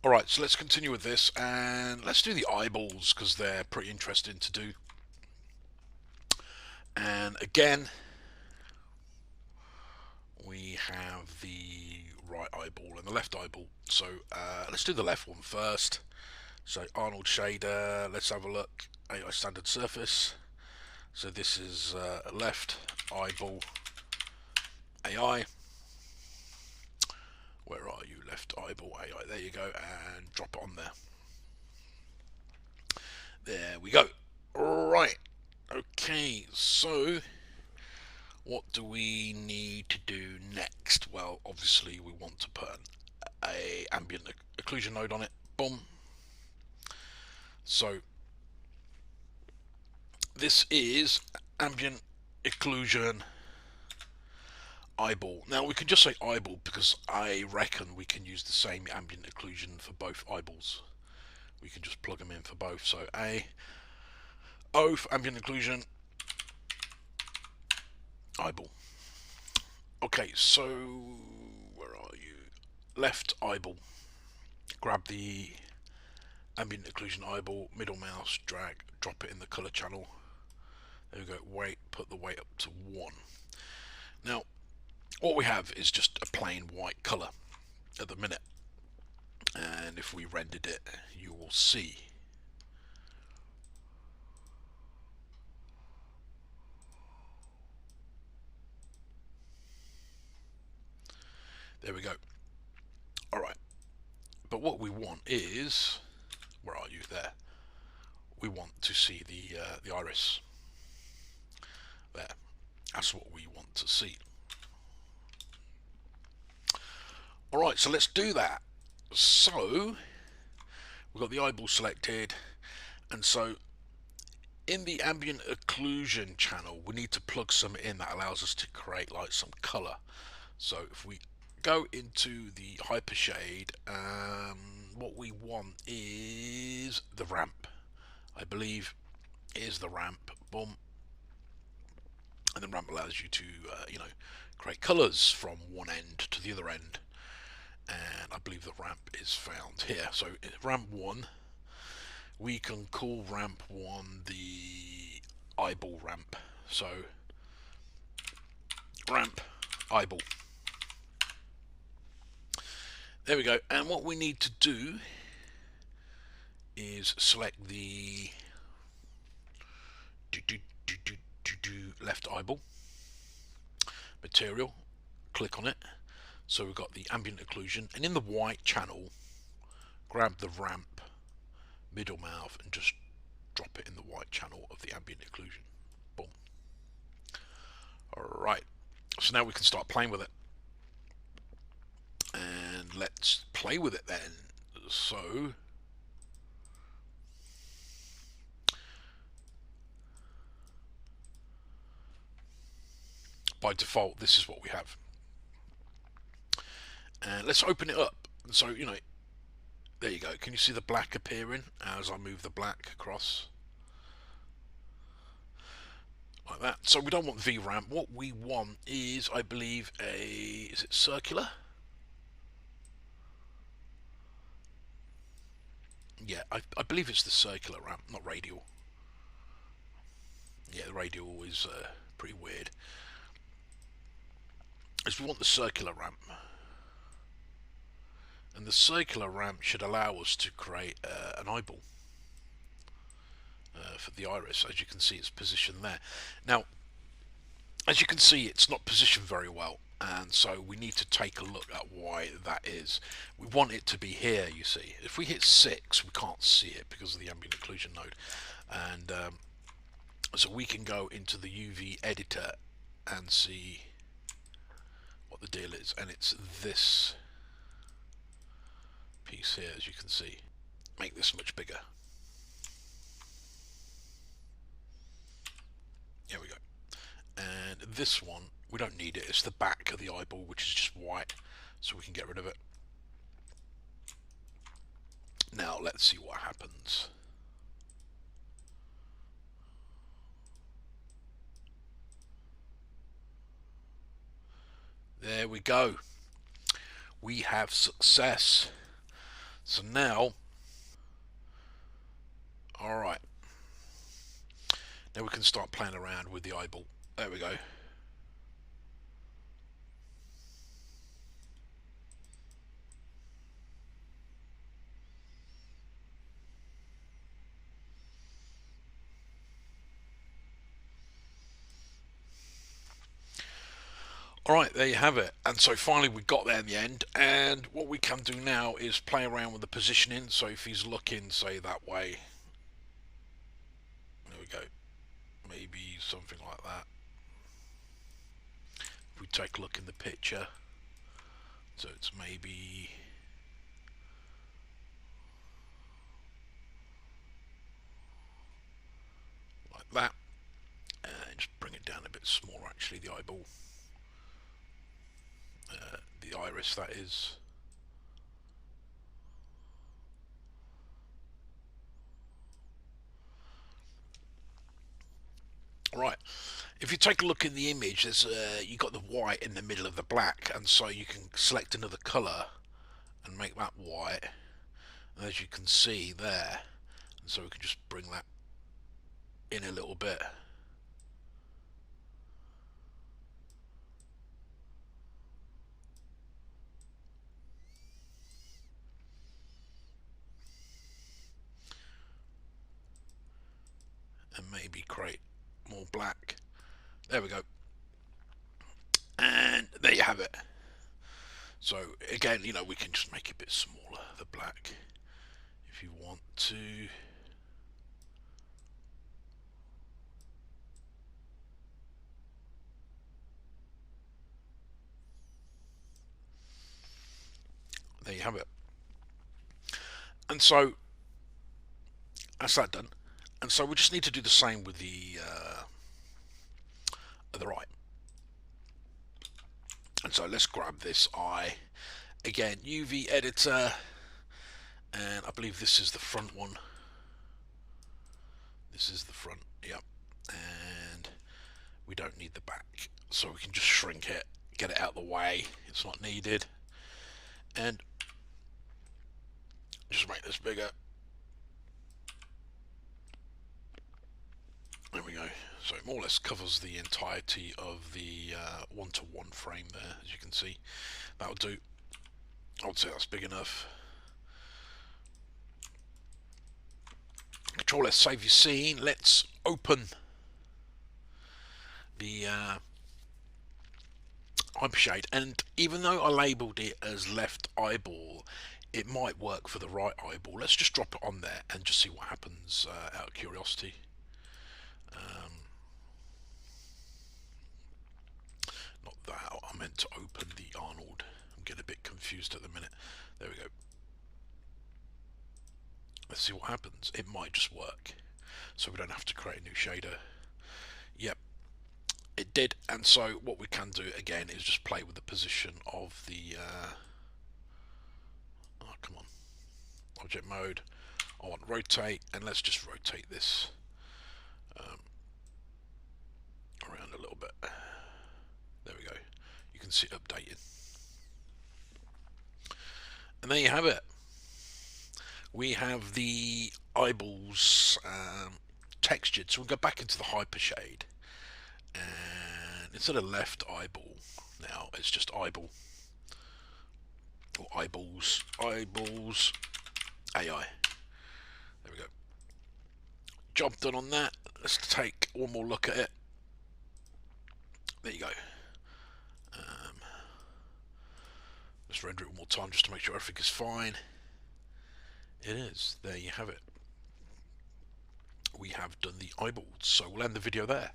Alright, so let's continue with this and let's do the eyeballs because they're pretty interesting to do. And again, we have the right eyeball and the left eyeball. So let's do the left one first. So Arnold shader, let's have a look. AI standard surface. So this is left eyeball AI. Where are you? Left eyeball AI. There you go, and drop it on there. There we go. Right. Okay, so what do we need to do next? Well, obviously we want to put a ambient occlusion node on it. Boom. So this is ambient occlusion eyeball. Now we can just say eyeball because I reckon we can use the same ambient occlusion for both eyeballs. We can just plug them in for both. So A O for ambient occlusion eyeball. Okay, so where are you? Left eyeball. Grab the ambient occlusion eyeball, middle mouse, drag, drop it in the color channel. There we go. Weight, put the weight up to 1. Now, what we have is just a plain white color at the minute. And if we rendered it, you will see. There we go. Alright. But what we want is, where are you? There. We want to see the iris. There. That's what we want to see. Alright, so let's do that. So, we've got the eyeball selected, and so in the ambient occlusion channel we need to plug some in that allows us to create like some color. So if we go into the hypershade, what we want is the ramp. I believe is the ramp. Boom. And the ramp allows you to create colors from one end to the other end, and I believe the ramp is found here. So ramp 1, we can call ramp 1 the eyeball ramp. So ramp eyeball. There we go. And what we need to do is select the left eyeball material, click on it. So we've got the ambient occlusion, and in the white channel grab the ramp middle mouth and just drop it in the white channel of the ambient occlusion. Boom. Alright, so now we can start playing with it. And let's play with it then. So by default this is what we have. And let's open it up. So there you go. Can you see the black appearing as I move the black across? Like that. So we don't want VRAM. What we want is, I believe, is it circular? Yeah, I believe it's the circular ramp, not radial. Yeah, the radial is pretty weird. As we want the circular ramp. And the circular ramp should allow us to create an eyeball for the iris. As you can see, it's positioned there. Now, as you can see, it's not positioned very well, and so we need to take a look at why that is. We want it to be here, you see. If we hit 6, we can't see it because of the ambient occlusion node. And so we can go into the UV editor and see what the deal is. And it's this piece here, as you can see. Make this much bigger. There we go. And this one, we don't need it. It's the back of the eyeball, which is just white, so we can get rid of it. Now let's see what happens. There we go. We have success. So now, alright, now we can start playing around with the eyeball. There we go. Alright, there you have it. And so finally we got there in the end, and what we can do now is play around with the positioning. So if he's looking, say, that way, there we go, maybe something like that. If we take a look in the picture, so it's maybe like that, and just bring it down a bit smaller, actually, the eyeball, the iris, that is. Right, if you take a look in the image, there's you got the white in the middle of the black, and so you can select another colour and make that white, and as you can see there, and so we can just bring that in a little bit. And maybe create more black. There we go. And there you have it. So again, you know, we can just make it a bit smaller, the black, if you want to. There you have it. And so that's that done. And so we just need to do the same with the other eye. And so let's grab this eye. Again, UV editor, and I believe this is the front one. This is the front, yep. And we don't need the back, so we can just shrink it, get it out of the way. It's not needed. And just make this bigger. There we go. So it more or less covers the entirety of the one-to-one frame there, as you can see. That'll do. I would say that's big enough. Control S, save your scene. Let's open the Hypershade, and even though I labelled it as left eyeball, it might work for the right eyeball. Let's just drop it on there and just see what happens out of curiosity. Not that, I meant to open the Arnold. I'm getting a bit confused at the minute. There we go. Let's see what happens. It might just work, so we don't have to create a new shader. Yep, it did. And so what we can do again is just play with the position of the oh, come on, object mode. I want rotate, and let's just rotate this around a little bit. There we go. You can see it updated. And there you have it. We have the eyeballs textured. So we'll go back into the Hypershade, and instead of left eyeball, now it's just eyeball, or eyeballs, eyeballs, AI. There we go. Job done on that. Let's take one more look at it. There you go. Let's render it one more time just to make sure everything is fine. It is. There you have it. We have done the eyeballs, so we'll end the video there.